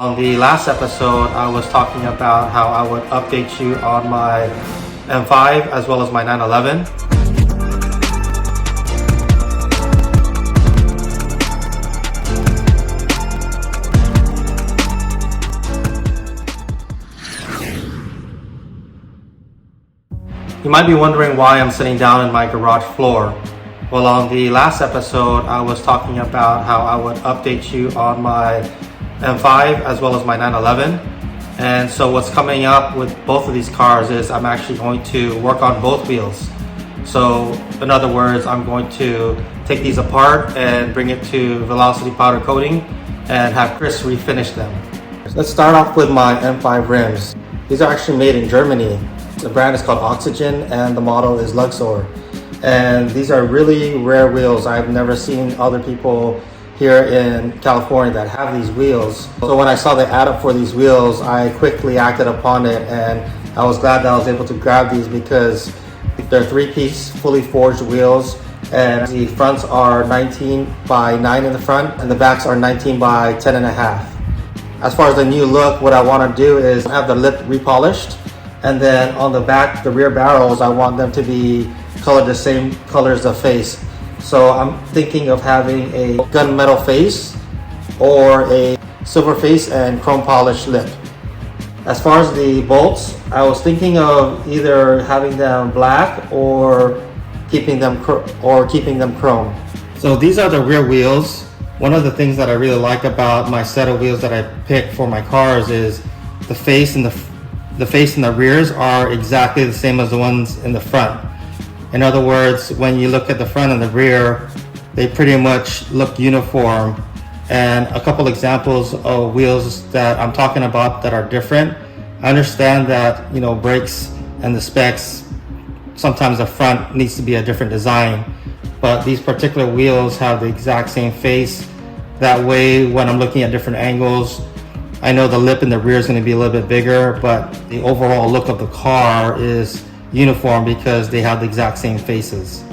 On the last episode, I was talking about how I would update you on my M5 as well as my 911. You might be wondering why I'm sitting down in my garage floor. Well, on the last episode, I was talking about how I would update you on my M5 as well as my 911. And so what's coming up with both of these cars is I'm actually going to work on both wheels. So in other words, I'm going to take these apart and bring it to velocity powder coating and have Chris refinish them. Let's start off with my M5 rims. These are actually made in Germany. The brand is called Oxygen and the model is Luxor. And these are really rare wheels. I've never seen other people here in California that have these wheels. So when I saw the ad up for these wheels, I quickly acted upon it, and I was glad that I was able to grab these because they're 3-piece fully forged wheels, and the fronts are 19 by 9 in the front and the backs are 19 by 10 and a half. As far as the new look, what I want to do is have the lip repolished, and then on the back, the rear barrels, I want them to be colored the same color as the face. So I'm thinking of having a gunmetal face or a silver face and chrome polished lip. As far as the bolts, I was thinking of either having them black or keeping them chrome. So these are the rear wheels. One of the things that I really like about my set of wheels that I picked for my cars is the face and the rears are exactly the same as the ones in the front. In other words, when you look at the front and the rear, they pretty much look uniform. And a couple examples of wheels that I'm talking about that are different. I understand that, brakes and the specs, sometimes the front needs to be a different design, but these particular wheels have the exact same face. That way, when I'm looking at different angles, I know the lip in the rear is going to be a little bit bigger, but the overall look of the car is uniform because they have the exact same faces.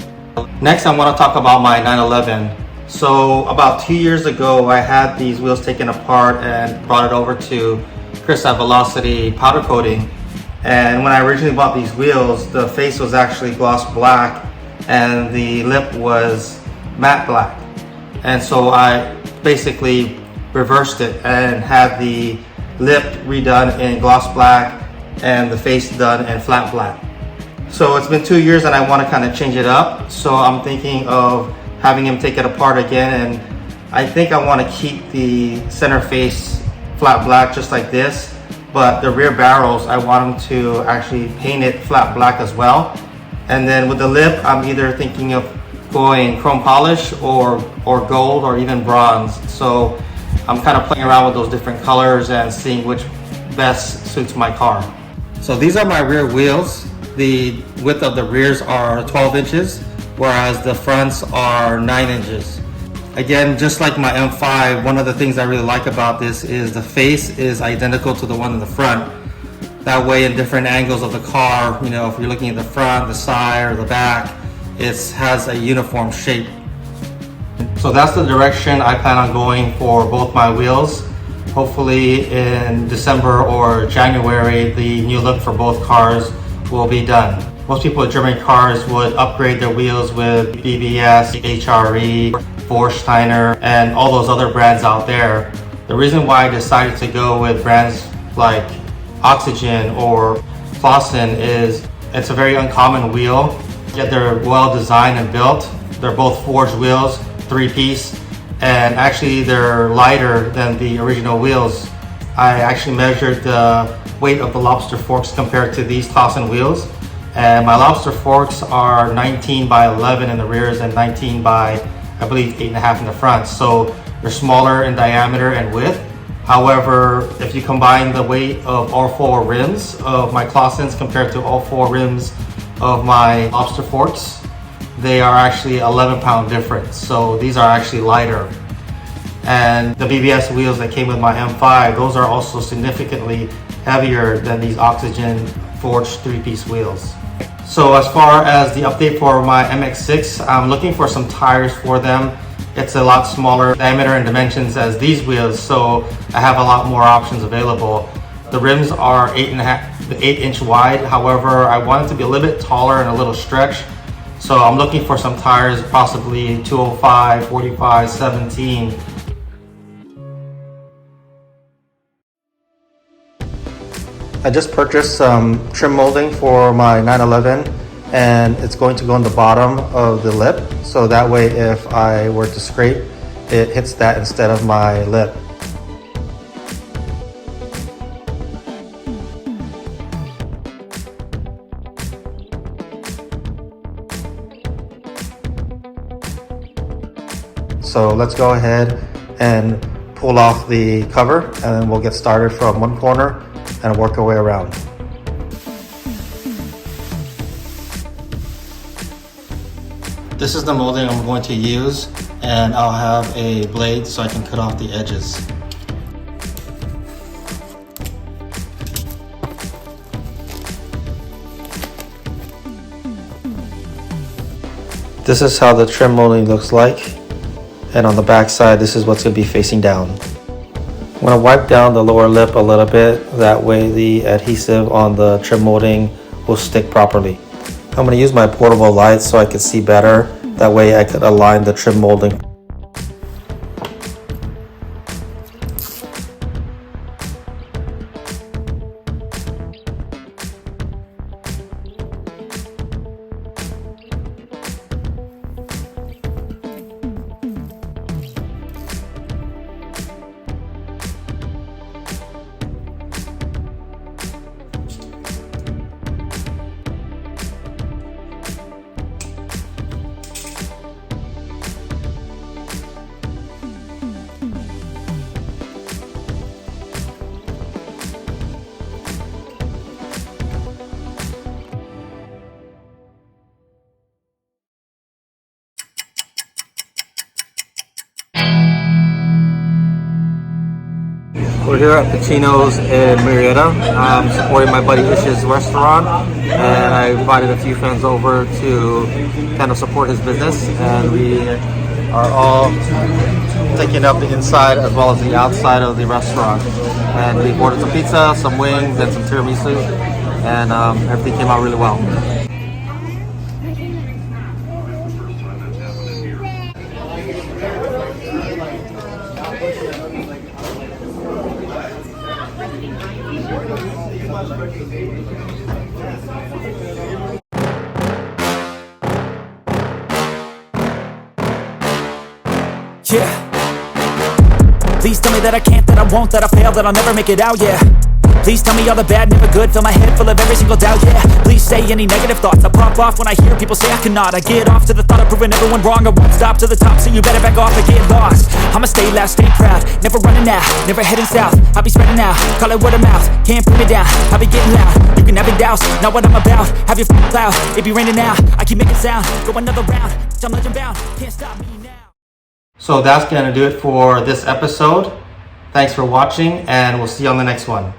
Next, I want to talk about my 911. So about 2 years ago, I had these wheels taken apart and brought it over to Chris at Velocity powder coating. And when I originally bought these wheels, the face was actually gloss black and the lip was matte black. And so I basically reversed it and had the lip redone in gloss black and the face done in flat black. So it's been 2 years and I want to kind of change it up. So I'm thinking of having him take it apart again, and I think I want to keep the center face flat black just like this, but the rear barrels I want him to actually paint it flat black as well. And then with the lip, I'm either thinking of going chrome polish or gold or even bronze. So I'm kind of playing around with those different colors and seeing which best suits my car. So these are my rear wheels. The width of the rears are 12 inches, whereas the fronts are 9 inches. Again, just like my M5, one of the things I really like about this is the face is identical to the one in the front. That way, in different angles of the car, if you're looking at the front, the side, or the back, it has a uniform shape. So that's the direction I plan on going for both my wheels. Hopefully in December or January, the new look for both cars will be done. Most people with German cars would upgrade their wheels with BBS, HRE, Forgedwheels, and all those other brands out there. The reason why I decided to go with brands like Oxygen or Clausen is it's a very uncommon wheel, yet they're well designed and built. They're both forged wheels, 3-piece, and actually they're lighter than the original wheels. I actually measured the weight of the lobster forks compared to these Clausen wheels, and my lobster forks are 19 by 11 in the rears and 19 by, I believe, 8.5 in the front. So they're smaller in diameter and width. However, if you combine the weight of all 4 rims of my Clausens compared to all 4 rims of my lobster forks, they are actually 11-pound difference. So these are actually lighter. And the BBS wheels that came with my M5, those are also significantly heavier than these Oxygen forged 3-piece wheels. So as far as the update for my MX-6, I'm looking for some tires for them. It's a lot smaller diameter and dimensions as these wheels, so I have a lot more options available. The rims are 8-inch wide. However, I want it to be a little bit taller and a little stretch. So I'm looking for some tires, possibly 205, 45, 17. I just purchased some trim molding for my 911, and it's going to go on the bottom of the lip. So that way, if I were to scrape, it hits that instead of my lip. So let's go ahead and pull off the cover, and then we'll get started from one corner and work our way around. This is the molding I'm going to use, and I'll have a blade so I can cut off the edges. This is how the trim molding looks like, and on the back side this is what's going to be facing down. I'm going to wipe down the lower lip a little bit, that way the adhesive on the trim molding will stick properly. I'm going to use my portable light so I can see better, that way I could align the trim molding. We're here at Pacino's in Marietta. I'm supporting my buddy Ish's restaurant, and I invited a few friends over to kind of support his business, and we are all taking up the inside as well as the outside of the restaurant. And we ordered some pizza, some wings, and some tiramisu, and everything came out really well. Yeah. Please tell me that I can't, that I won't, that I fail, that I'll never make it out, yeah. Please tell me all the bad, never good, fill my head full of every single doubt, yeah. Please say any negative thoughts, I pop off when I hear people say I cannot. I get off to the thought of proving everyone wrong, I won't stop to the top, so you better back off and get lost. I'ma stay loud, stay proud, never running out, never heading south. I'll be spreading out, call it word of mouth, can't put me down, I'll be getting loud. You can have it douse, not what I'm about, have your cloud, it be raining now. I keep making sound, go another round, I'm legend bound, can't stop me now. So that's going to do it for this episode. Thanks for watching, and we'll see you on the next one.